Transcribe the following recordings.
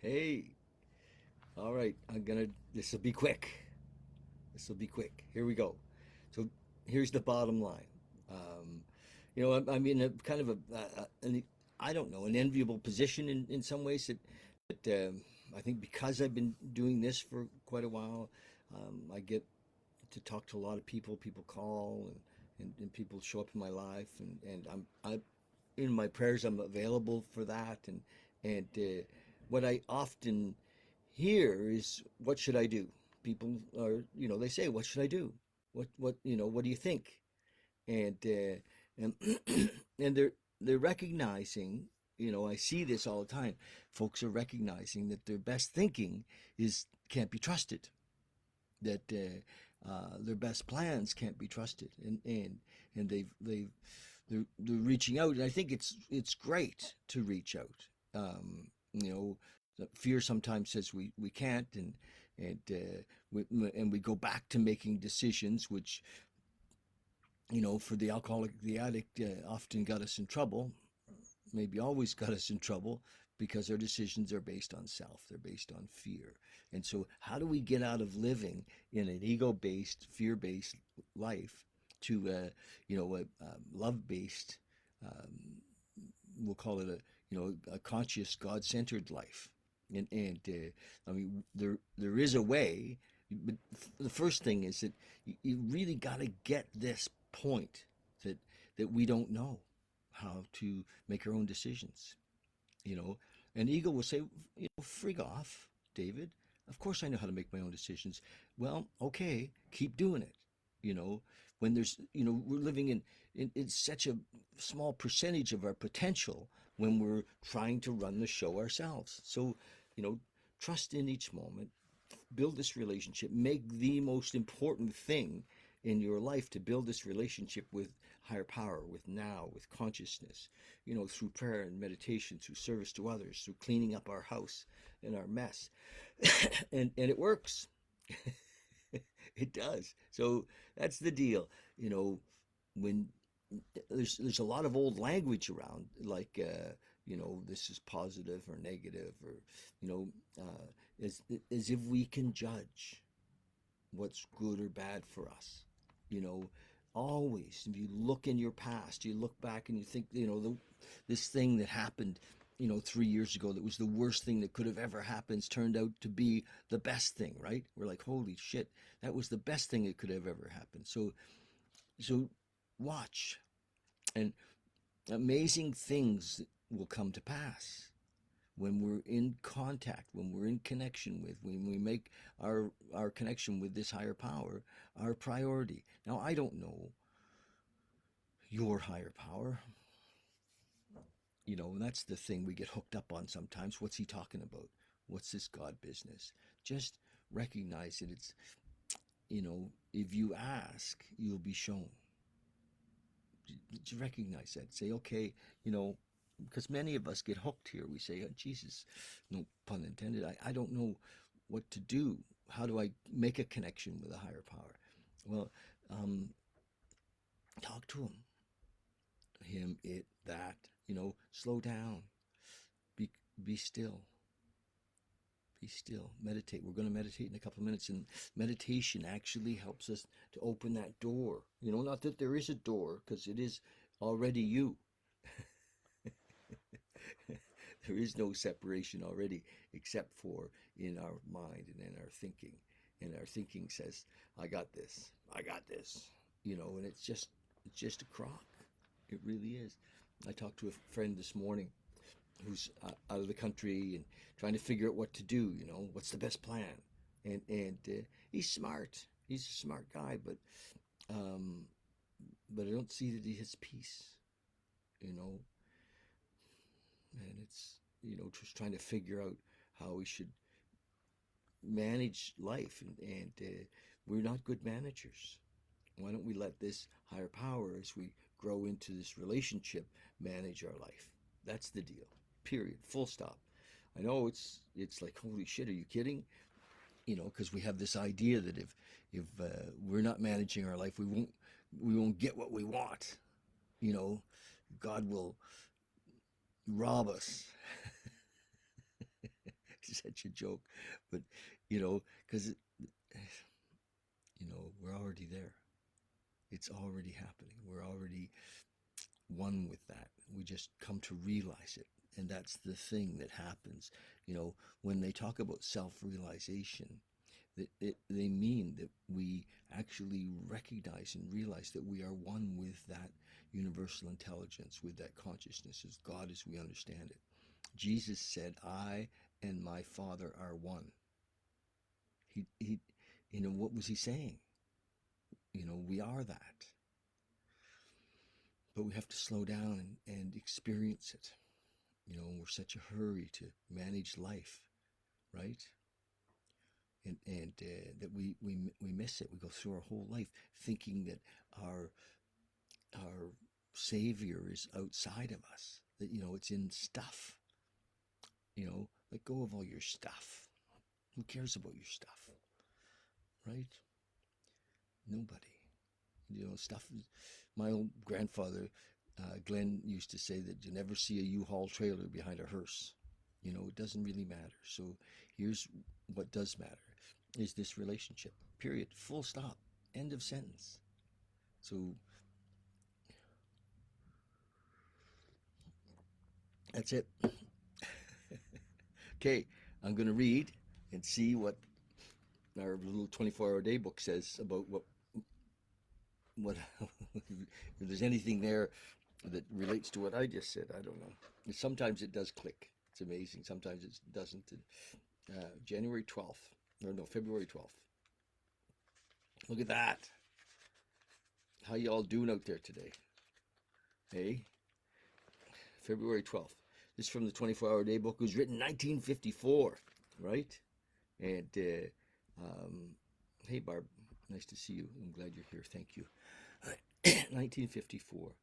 Hey, all right, this will be quick. This will be quick. Here we go. So here's the bottom line. Um, I'm in a kind of I don't know, an enviable position in some ways that I think because I've been doing this for quite a while, I get to talk to a lot of people. People call and people show up in my life, and I in my prayers I'm available for that. And what I often hear is, what should I do? People are, they say, what should I do? What do you think? And and they're recognizing, I see this all the time. Folks are recognizing that their best thinking is can't be trusted, that their best plans can't be trusted, and they're reaching out, and I think it's great to reach out. You know, fear sometimes says we can't, and we go back to making decisions which, for the alcoholic, the addict, often got us in trouble, maybe always got us in trouble, because our decisions are based on self, they're based on fear. And so how do we get out of living in an ego-based, fear-based life to a love-based, we'll call it a conscious, God-centered life? And I mean, there is a way, but the first thing is that you really got to get this point that we don't know how to make our own decisions. you know and ego will say, frig off, David, of course I know how to make my own decisions. Well, okay, keep doing it. When we're living in such a small percentage of our potential when we're trying to run the show ourselves. So, trust in each moment, build this relationship, make the most important thing in your life to build this relationship with higher power, with now, with consciousness, through prayer and meditation, through service to others, through cleaning up our house and our mess. And it works. It does. So that's the deal. When there's a lot of old language around, like this is positive or negative, or you know as if we can judge what's good or bad for us. you know Always, if you look in your past, you look back and you think, this thing that happened 3 years ago, that was the worst thing that could have ever happened, turned out to be the best thing, right? We're like, holy shit, that was the best thing that could have ever happened. So watch, and amazing things will come to pass when we're in contact, when we're in connection with, when we make our connection with this higher power our priority. Now, I don't know your higher power. And that's the thing we get hooked up on sometimes. What's he talking about? What's this God business? Just recognize that it's, if you ask, you'll be shown. Just recognize that. Say, okay, because many of us get hooked here. We say, oh, Jesus, no pun intended, I don't know what to do. How do I make a connection with a higher power? Well, um, talk to him, it, that, slow down, be, be still. Be still. Meditate. We're going to meditate in a couple of minutes, and meditation actually helps us to open that door. Not that there is a door, because it is already you. There is no separation already, except for in our mind and in our thinking. And our thinking says, I got this. I got this. And it's just a crock. It really is. I talked to a friend this morning who's out of the country and trying to figure out what to do. What's the best plan? And he's smart. He's a smart guy, um, but I don't see that he has peace. You know, and it's just trying to figure out how we should manage life, and we're not good managers. Why don't we let this higher power, as we grow into this relationship, manage our life? That's the deal. Period. Full stop. I know it's like, holy shit, are you kidding? Because we have this idea that if we're not managing our life, we won't get what we want. God will rob us. such a joke, but you know, because we're already there. It's already happening. We're already one with that. We just come to realize it. And that's the thing that happens. When they talk about self realization, they mean that we actually recognize and realize that we are one with that universal intelligence, with that consciousness, as God as we understand it. Jesus said, I and my Father are one. He what was he saying? We are that. But we have to slow down and experience it. We're such a hurry to manage life, right? And that we miss it. We go through our whole life thinking that our savior is outside of us. That it's in stuff. Let go of all your stuff. Who cares about your stuff, right? Nobody. Stuff. My old grandfather, Glenn, used to say that you never see a U-Haul trailer behind a hearse. It doesn't really matter. So here's what does matter is this relationship. Period. Full stop. End of sentence. So that's it. Okay, I'm going to read and see what our little 24-hour day book says about what if there's anything there that relates to what I just said. I don't know. Sometimes it does click. It's amazing. Sometimes it doesn't. January 12th, or no, February 12th. Look at that. How you all doing out there today? Hey, February 12th. This is from the 24-hour day book. It was written 1954, right? And hey, Barb, nice to see you. I'm glad you're here. Thank you. 1954.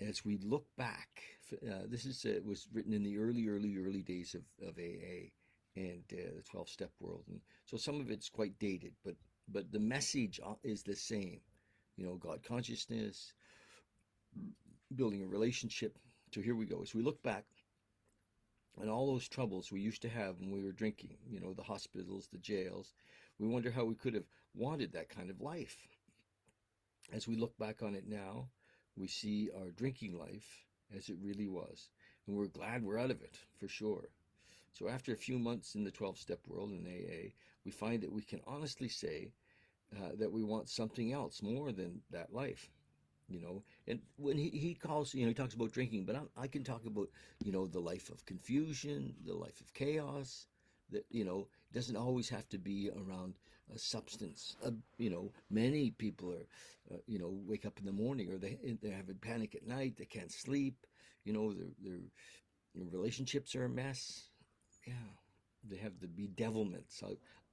As we look back, this is was written in the early days of AA and the 12-step world, and so some of it's quite dated, but the message is the same. God consciousness, building a relationship. So here we go. As we look back on all those troubles we used to have when we were drinking, the hospitals, the jails, we wonder how we could have wanted that kind of life. As we look back on it now, we see our drinking life as it really was, and we're glad we're out of it, for sure. So after a few months in the 12-step world in AA, we find that we can honestly say that we want something else more than that life. And when he calls, he talks about drinking, but I can talk about, the life of confusion, the life of chaos, that, it doesn't always have to be around a substance. Many people are, wake up in the morning, or they're having panic at night, they can't sleep, their relationships are a mess. Yeah, they have the bedevilments.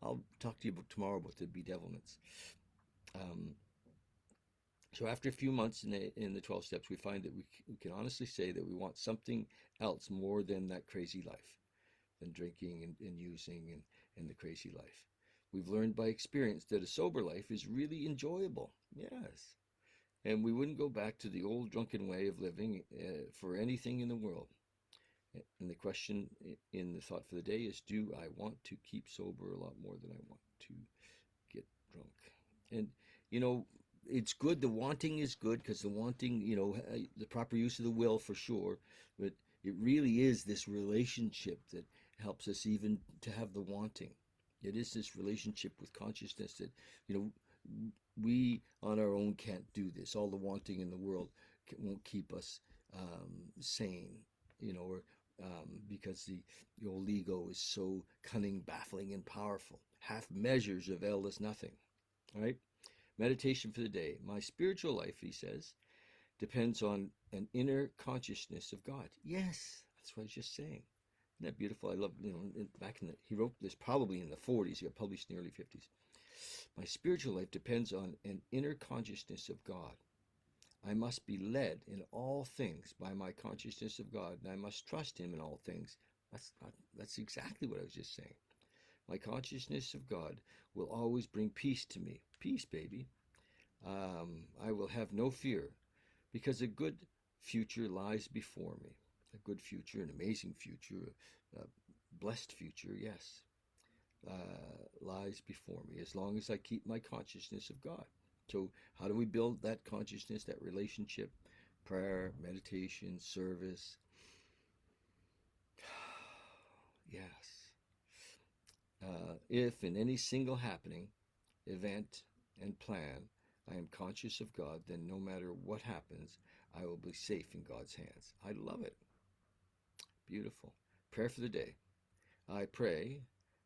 I'll talk to you tomorrow about the bedevilments. Um, So after a few months in the 12 steps, we find that we can honestly say that we want something else more than that crazy life, than drinking and using and the crazy life. We've learned by experience that a sober life is really enjoyable. Yes. And we wouldn't go back to the old drunken way of living for anything in the world. And the question in the thought for the day is, do I want to keep sober a lot more than I want to get drunk? And, it's good. The wanting is good, because the wanting, the proper use of the will for sure. But it really is this relationship that helps us even to have the wanting. It is this relationship with consciousness that, we on our own can't do this. All the wanting in the world won't keep us sane, or because the old ego is so cunning, baffling, and powerful. Half measures avail us nothing, right? Meditation for the day. My spiritual life, he says, depends on an inner consciousness of God. Yes, that's what I was just saying. Isn't that beautiful? I love, back he wrote this probably in the 40s. He got published in the early 50s. My spiritual life depends on an inner consciousness of God. I must be led in all things by my consciousness of God, and I must trust him in all things. That's exactly what I was just saying. My consciousness of God will always bring peace to me. Peace, baby. I will have no fear, because a good future lies before me. A good future, an amazing future, blessed future, yes, lies before me as long as I keep my consciousness of God. So, how do we build that consciousness, that relationship? Prayer, meditation, service. Yes. If in any single happening, event, and plan I am conscious of God, then no matter what happens, I will be safe in God's hands. I love it. Beautiful. Prayer for the day. I pray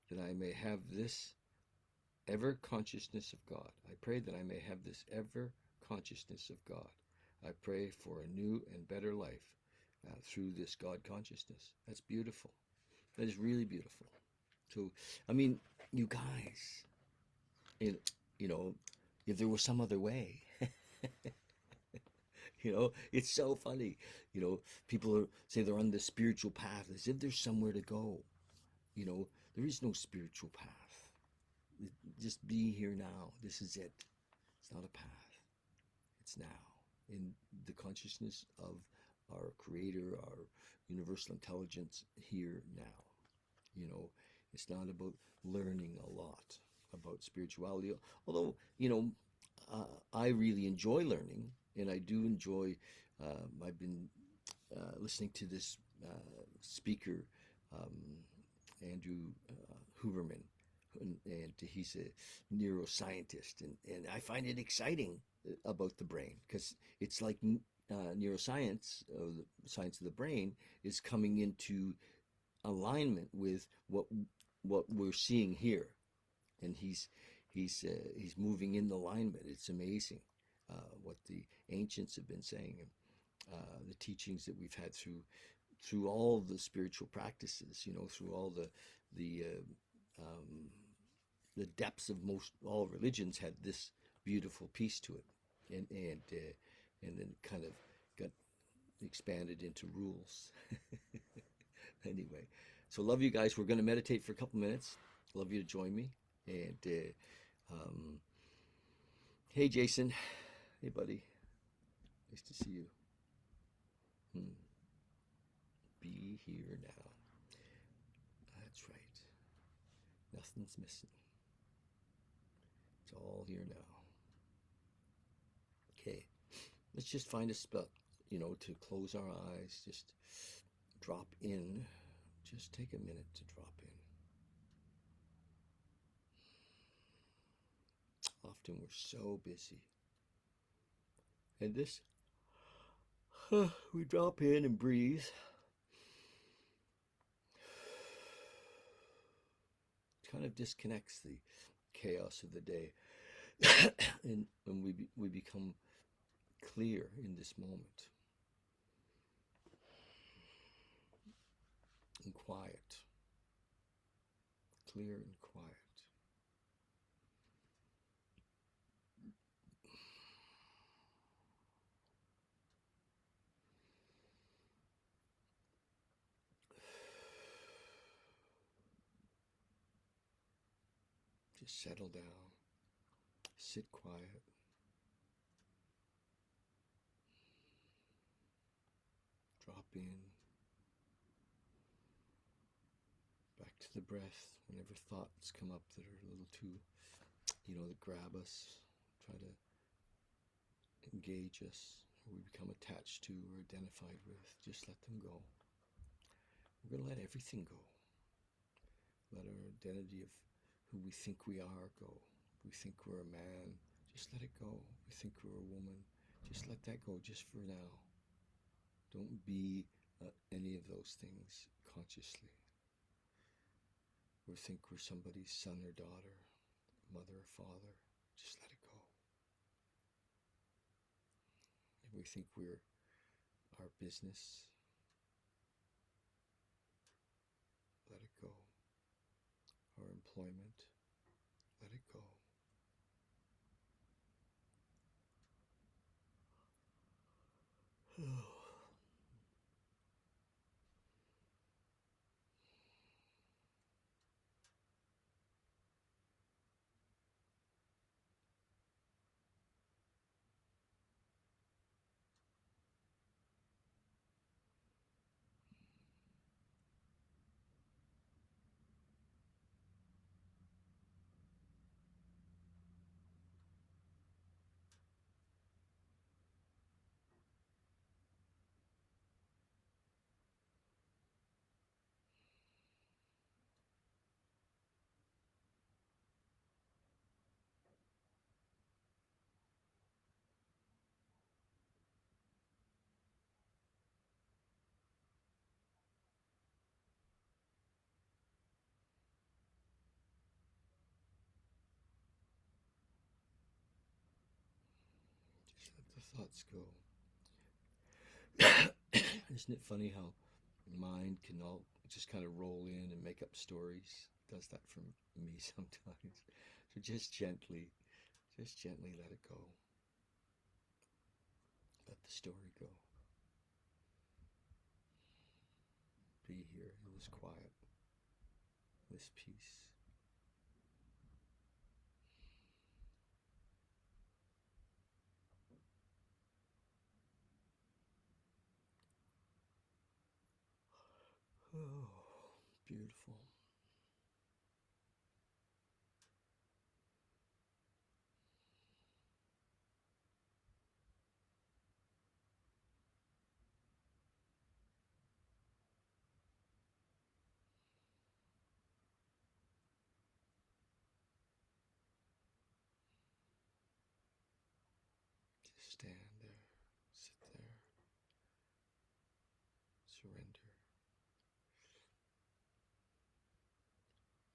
that I may have this ever consciousness of God. I pray that I may have this ever consciousness of God. I pray for a new and better life through this God consciousness. That's beautiful. That is really beautiful. So, I mean, you guys, it, you know, if there was some other way, it's so funny. People say they're on the spiritual path as if there's somewhere to go. There is no spiritual path. Just be here now. This is it. It's not a path. It's now. In the consciousness of our Creator, our universal intelligence here now. It's not about learning a lot about spirituality. Although, I really enjoy learning, and I do enjoy. I've been listening to this speaker, um, Andrew Huberman, and he's a neuroscientist, and I find it exciting about the brain because it's like neuroscience, the science of the brain, is coming into alignment with what we're seeing here, and he's moving in alignment. It's amazing what the ancients have been saying, the teachings that we've had through all the spiritual practices, through all the depths of most all religions had this beautiful piece to it, and then kind of got expanded into rules. Anyway, so love you guys. We're going to meditate for a couple minutes. Love you to join me. And hey, Jason. Hey, buddy. Nice to see you. Hmm. Be here now. That's right. Nothing's missing. It's all here now. Okay. Let's just find a spot, to close our eyes. Just drop in. Just take a minute to drop in. Often we're so busy. And this, we drop in and breathe. Kind of disconnects the chaos of the day. And when we become clear in this moment and quiet, clear and quiet. Just settle down, sit quiet. Drop in, back to the breath. Whenever thoughts come up that are a little too, that grab us, try to engage us, or we become attached to or identified with, just let them go. We're going to let everything go. Let our identity of who we think we are go. We think we're a man, just let it go. We think we're a woman, just let that go just for now. Don't be any of those things consciously. Or think we're somebody's son or daughter, mother or father, just let it go. If we think we're our business, let it go. Our employment, let it go. thoughts go. Isn't it funny how mind can all just kind of roll in and make up stories? It does that for me sometimes. So just gently let it go. Let the story go. Be here in this quiet, this peace. Oh, beautiful. Just stand there, sit there, surrender.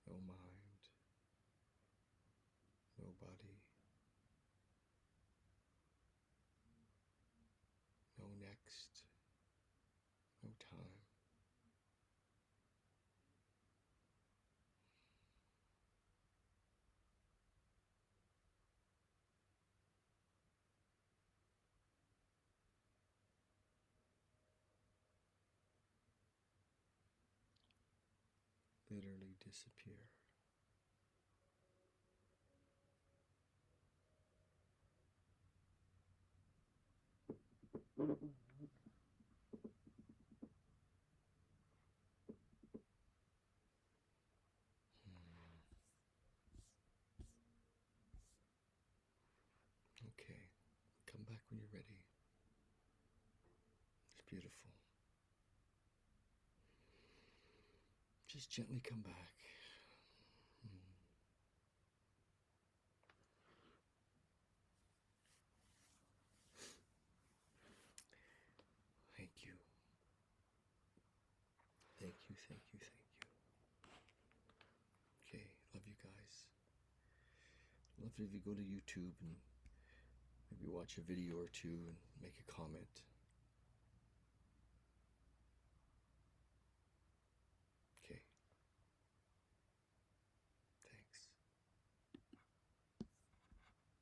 No mind, no body, no next, no time. Literally disappear. Okay, come back when you're ready. It's beautiful. Just gently come back. Thank you. Thank you, thank you, thank you. Okay, love you guys. Love it if you go to YouTube and maybe watch a video or two and make a comment.